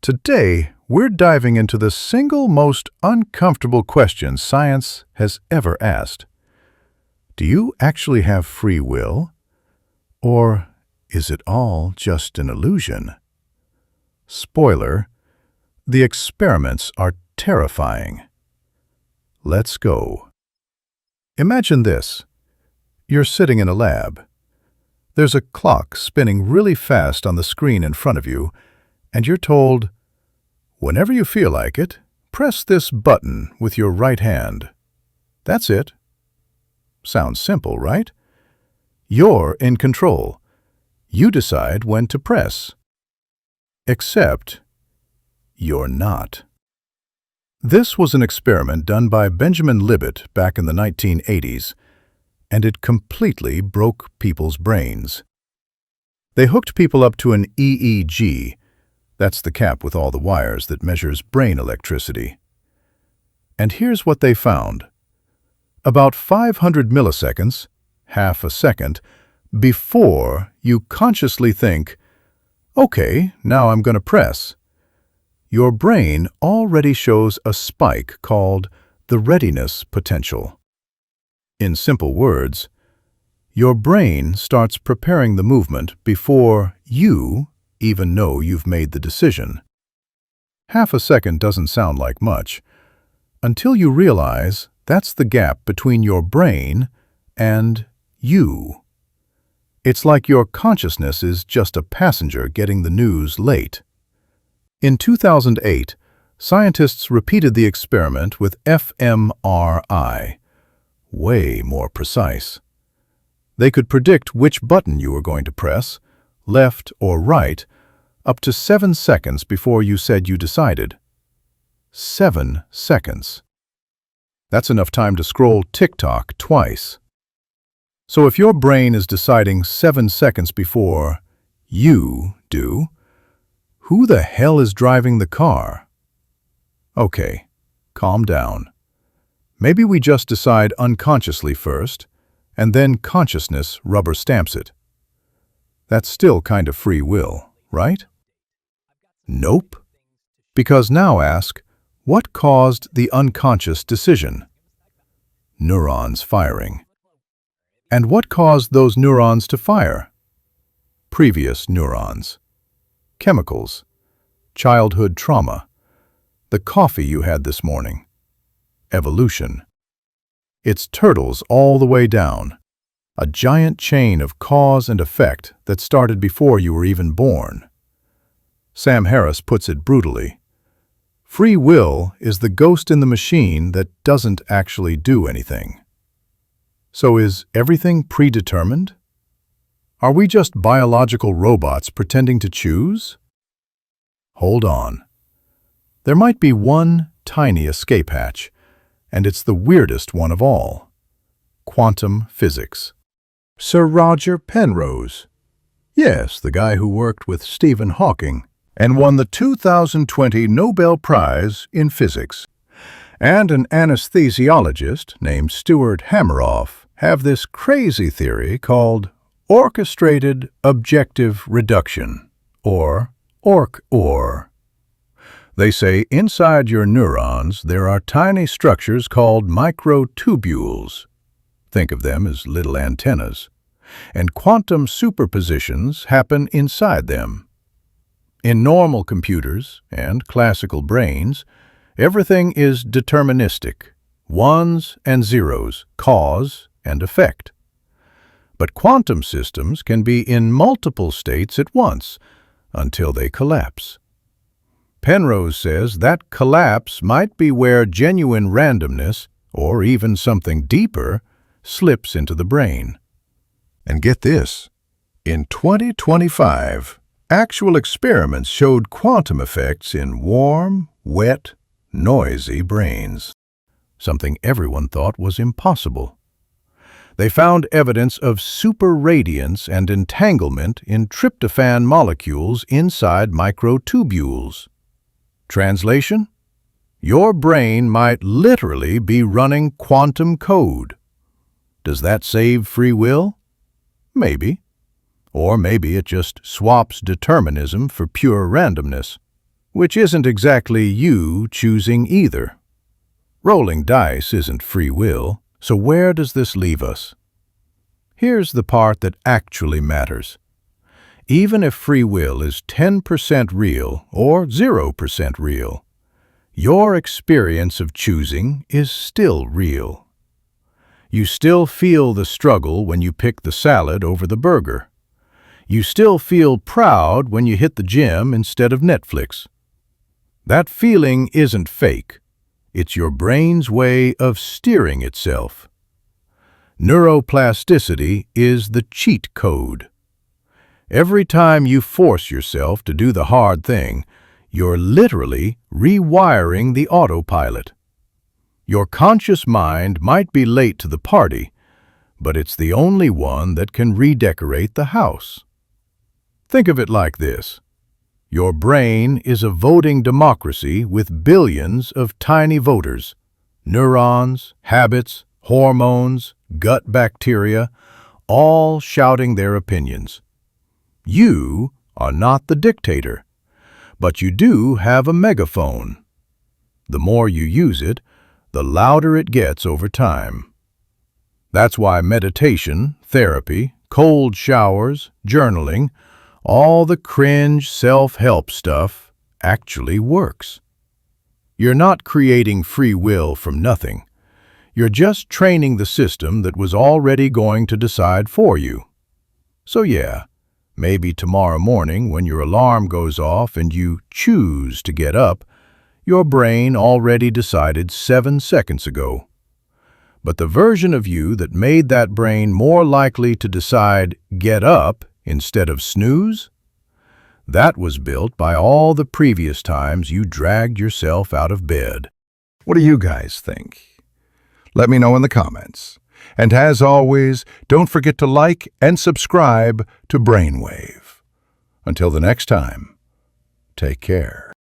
Today, we're diving into the single most uncomfortable question science has ever asked. Do you actually have free will? Or is it all just an illusion? Spoiler, the experiments are terrifying. Let's go. Imagine this. You're sitting in a lab. There's a clock spinning really fast on the screen in front of you, and you're told, whenever you feel like it, press this button with your right hand. That's it. Sounds simple, right? You're in control. You decide when to press. Except, you're not. This was an experiment done by Benjamin Libet back in the 1980s, and it completely broke people's brains. They hooked people up to an EEG. That's the cap with all the wires that measures brain electricity. And here's what they found. About 500 milliseconds, half a second, before you consciously think, okay, now I'm going to press, your brain already shows a spike called the readiness potential. In simple words, your brain starts preparing the movement before you even know you've made the decision. Half a second doesn't sound like much, until you realize that's the gap between your brain and you. It's like your consciousness is just a passenger getting the news late. In 2008, scientists repeated the experiment with fMRI, way more precise. They could predict which button you were going to press, left or right, up to 7 seconds before you said you decided. 7 seconds. That's enough time to scroll TikTok twice. So if your brain is deciding 7 seconds before you do, who the hell is driving the car? Okay, calm down. Maybe we just decide unconsciously first, and then consciousness rubber stamps it. That's still kind of free will, right? Nope. Because now ask, what caused the unconscious decision? Neurons firing. And what caused those neurons to fire? Previous neurons. Chemicals. Childhood trauma. The coffee you had this morning. Evolution. It's turtles all the way down. A giant chain of cause and effect that started before you were even born. Sam Harris puts it brutally. Free will is the ghost in the machine that doesn't actually do anything. So is everything predetermined? Are we just biological robots pretending to choose? Hold on. There might be one tiny escape hatch, and it's the weirdest one of all. Quantum physics. Sir Roger Penrose. Yes, the guy who worked with Stephen Hawking and won the 2020 Nobel Prize in Physics, and an anesthesiologist named Stuart Hameroff have this crazy theory called orchestrated objective reduction, or Orch-OR. They say inside your neurons there are tiny structures called microtubules. Think of them as little antennas, and quantum superpositions happen inside them. In normal computers and classical brains, everything is deterministic, ones and zeros, cause and effect. But quantum systems can be in multiple states at once until they collapse. Penrose says that collapse might be where genuine randomness, or even something deeper, slips into the brain. And get this, in 2025, actual experiments showed quantum effects in warm, wet, noisy brains, something everyone thought was impossible. They found evidence of superradiance and entanglement in tryptophan molecules inside microtubules. Translation? Your brain might literally be running quantum code. Does that save free will? Maybe. Or maybe it just swaps determinism for pure randomness. which isn't exactly you choosing either. Rolling dice isn't free will, so where does this leave us? Here's the part that actually matters. Even if free will is 10% real or 0% real, your experience of choosing is still real. You still feel the struggle when you pick the salad over the burger. You still feel proud when you hit the gym instead of Netflix. That feeling isn't fake. It's your brain's way of steering itself. Neuroplasticity is the cheat code. Every time you force yourself to do the hard thing, you're literally rewiring the autopilot. Your conscious mind might be late to the party, but it's the only one that can redecorate the house. Think of it like this. Your brain is a voting democracy with billions of tiny voters. Neurons, habits, hormones, gut bacteria, all shouting their opinions. You are not the dictator, but you do have a megaphone. The more you use it, the louder it gets over time. That's why meditation, therapy, cold showers, journaling, all the cringe self-help stuff actually works. You're not creating free will from nothing. You're just training the system that was already going to decide for you. So yeah, maybe tomorrow morning when your alarm goes off and you choose to get up, your brain already decided 7 seconds ago. But the version of you that made that brain more likely to decide get up instead of snooze, that was built by all the previous times you dragged yourself out of bed. What do you guys think? Let me know in the comments. And as always, don't forget to like and subscribe to Brainwave. Until the next time, take care.